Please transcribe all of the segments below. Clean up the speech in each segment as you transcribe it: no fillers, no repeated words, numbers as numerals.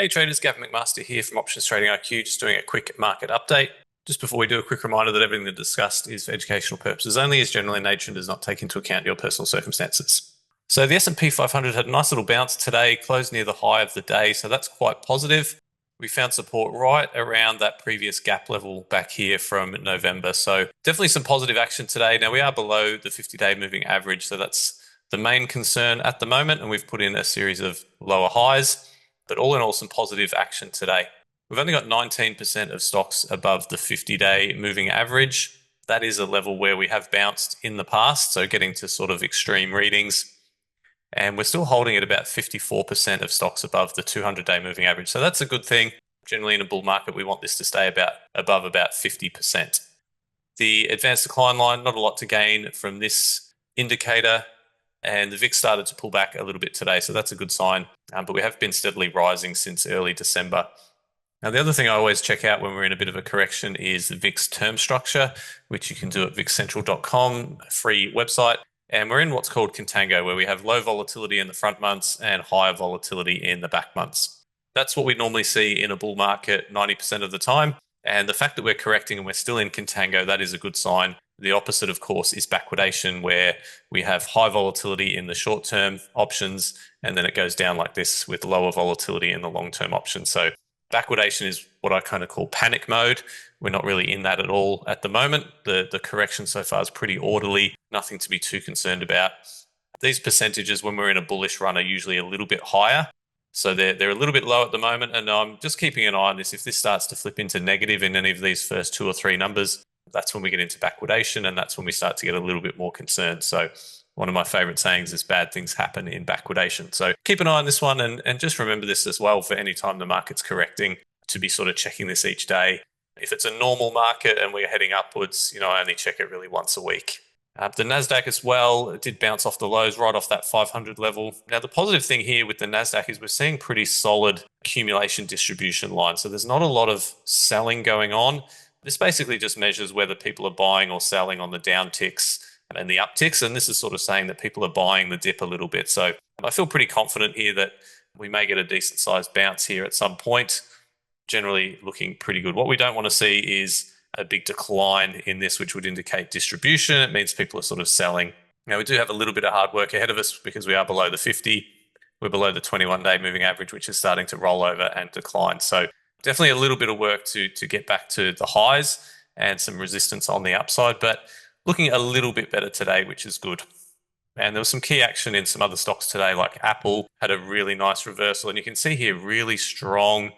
Hey traders, Gavin McMaster here from Options Trading IQ, just doing a quick market update. Just before we do, a quick reminder that everything discussed is for educational purposes only, is general in nature and does not take into account your personal circumstances. So the S&P 500 had a nice little bounce today, closed near the high of the day, so that's quite positive. We found support right around that previous gap level back here from November, so definitely some positive action today. Now we are below the 50-day moving average, so that's the main concern at the moment, and we've put in a series of lower highs. But all in all, some positive action today. We've only got 19% of stocks above the 50-day moving average. That is a level where we have bounced in the past, so getting to sort of extreme readings. And we're still holding at about 54% of stocks above the 200-day moving average. So that's a good thing. Generally in a bull market, we want this to stay above about 50%. The advanced decline line, not a lot to gain from this indicator. And the VIX started to pull back a little bit today, so that's a good sign. But we have been steadily rising since early December. Now, the other thing I always check out when we're in a bit of a correction is the VIX term structure, which you can do at vixcentral.com, a free website. And we're in what's called contango, where we have low volatility in the front months and higher volatility in the back months. That's what we normally see in a bull market 90% of the time. And the fact that we're correcting and we're still in contango, that is a good sign. The opposite, of course, is backwardation, where we have high volatility in the short-term options, and then it goes down like this with lower volatility in the long-term options. So backwardation is what I kind of call panic mode. We're not really in that at all at the moment. The correction so far is pretty orderly, nothing to be too concerned about. These percentages, when we're in a bullish run, are usually a little bit higher. So they're a little bit low at the moment, and I'm just keeping an eye on this. If this starts to flip into negative in any of these first 2 or 3 numbers, that's when we get into backwardation, and that's when we start to get a little bit more concerned. So one of my favorite sayings is bad things happen in backwardation. So keep an eye on this one, and just remember this as well for any time the market's correcting, to be sort of checking this each day. If it's a normal market and we're heading upwards, I only check it really once a week. The NASDAQ as well, it did bounce off the lows right off that 500 level. Now, the positive thing here with the NASDAQ is we're seeing pretty solid accumulation distribution line. So there's not a lot of selling going on. This basically just measures whether people are buying or selling on the down ticks and the upticks. And this is sort of saying that people are buying the dip a little bit. So I feel pretty confident here that we may get a decent sized bounce here at some point. Generally looking pretty good. What we don't want to see is a big decline in this, which would indicate distribution. It means people are sort of selling. Now, we do have a little bit of hard work ahead of us because we are below the 50. We're below the 21-day moving average, which is starting to roll over and decline. So definitely a little bit of work to get back to the highs and some resistance on the upside, but looking a little bit better today, which is good. And there was some key action in some other stocks today, like Apple had a really nice reversal. And you can see here really strong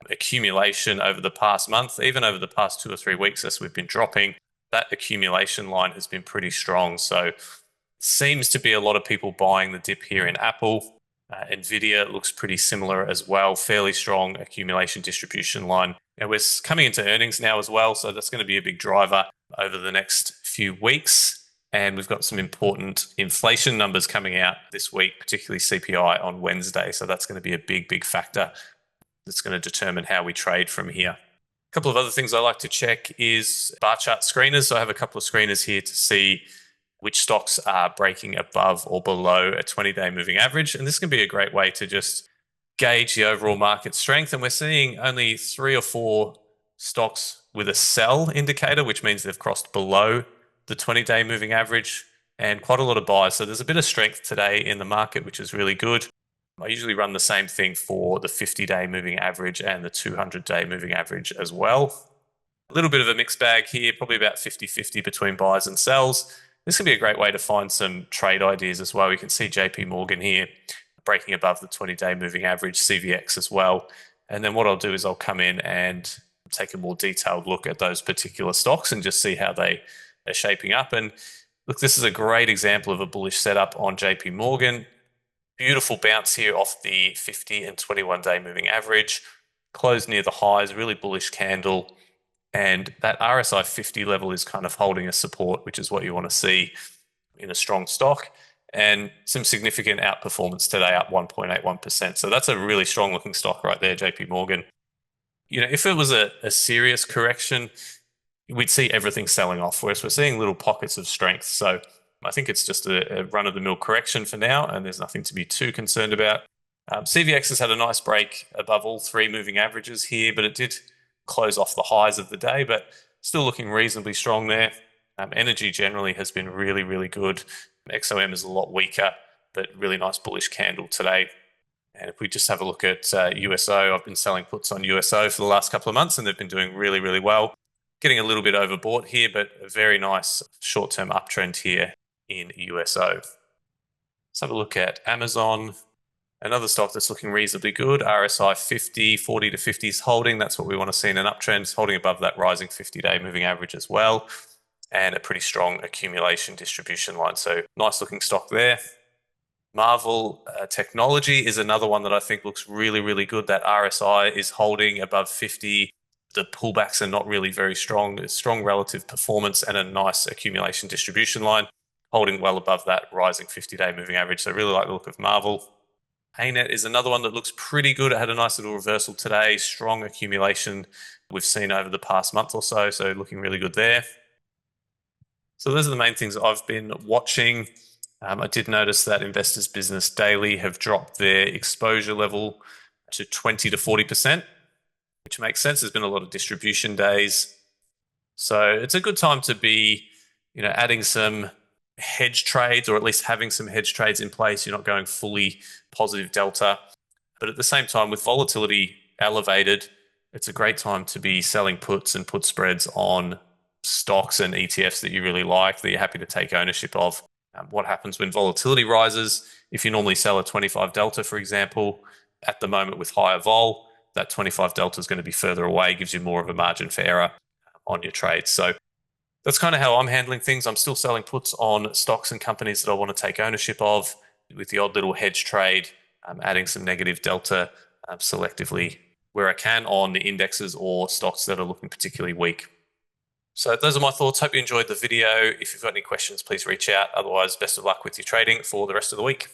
accumulation over the past month, even over the past 2 or 3 weeks as we've been dropping. That accumulation line has been pretty strong. So seems to be a lot of people buying the dip here in Apple. NVIDIA looks pretty similar as well, fairly strong accumulation distribution line. And we're coming into earnings now as well, so that's going to be a big driver over the next few weeks. And we've got some important inflation numbers coming out this week, particularly CPI on Wednesday. So that's going to be a big factor that's going to determine how we trade from here. A couple of other things I like to check is bar chart screeners. So I have a couple of screeners here to see which stocks are breaking above or below a 20-day moving average. And this can be a great way to just gauge the overall market strength. And we're seeing only 3 or 4 stocks with a sell indicator, which means they've crossed below the 20-day moving average, and quite a lot of buys. So there's a bit of strength today in the market, which is really good. I usually run the same thing for the 50-day moving average and the 200-day moving average as well. A little bit of a mixed bag here, probably about 50-50 between buys and sells. This can be a great way to find some trade ideas as well. You can see JP Morgan here breaking above the 20-day moving average, CVX as well. And then what I'll do is I'll come in and take a more detailed look at those particular stocks and just see how they are shaping up. And look, this is a great example of a bullish setup on JP Morgan. Beautiful bounce here off the 50 and 21-day moving average. Closed near the highs, really bullish candle. And that RSI 50 level is kind of holding a support, which is what you want to see in a strong stock. And some significant outperformance today, up 1.81%. So that's a really strong looking stock right there, JP Morgan. If it was a serious correction, we'd see everything selling off, whereas we're seeing little pockets of strength. So I think it's just a run-of-the-mill correction for now, and there's nothing to be too concerned about. CVX has had a nice break above all three moving averages here, but it did close off the highs of the day, but still looking reasonably strong there. Energy generally has been really, really good. XOM is a lot weaker, but really nice bullish candle today. And if we just have a look at USO, I've been selling puts on USO for the last couple of months, and they've been doing really, really well. Getting a little bit overbought here, but a very nice short-term uptrend here in USO. Let's have a look at Amazon. Another stock that's looking reasonably good, RSI 50, 40 to 50 is holding. That's what we want to see in an uptrend. It's holding above that rising 50-day moving average as well, and a pretty strong accumulation distribution line. So nice looking stock there. Marvel Technology is another one that I think looks really, really good. That RSI is holding above 50. The pullbacks are not really very strong. It's strong relative performance and a nice accumulation distribution line, holding well above that rising 50-day moving average. So I really like the look of Marvel. ANET is another one that looks pretty good. It had a nice little reversal today. Strong accumulation we've seen over the past month or so. So looking really good there. So those are the main things I've been watching. I did notice that Investors Business Daily have dropped their exposure level to 20 to 40%, which makes sense. There's been a lot of distribution days. So it's a good time to be, adding some hedge trades, or at least having some hedge trades in place. You're not going fully positive delta. But at the same time, with volatility elevated, it's a great time to be selling puts and put spreads on stocks and ETFs that you really like, that you're happy to take ownership of. What happens when volatility rises? If you normally sell a 25 delta, for example, at the moment with higher vol, that 25 delta is going to be further away, gives you more of a margin for error on your trades. So that's kind of how I'm handling things. I'm still selling puts on stocks and companies that I want to take ownership of, with the odd little hedge trade, adding some negative delta selectively where I can on the indexes or stocks that are looking particularly weak. So those are my thoughts. Hope you enjoyed the video. If you've got any questions, please reach out. Otherwise, best of luck with your trading for the rest of the week.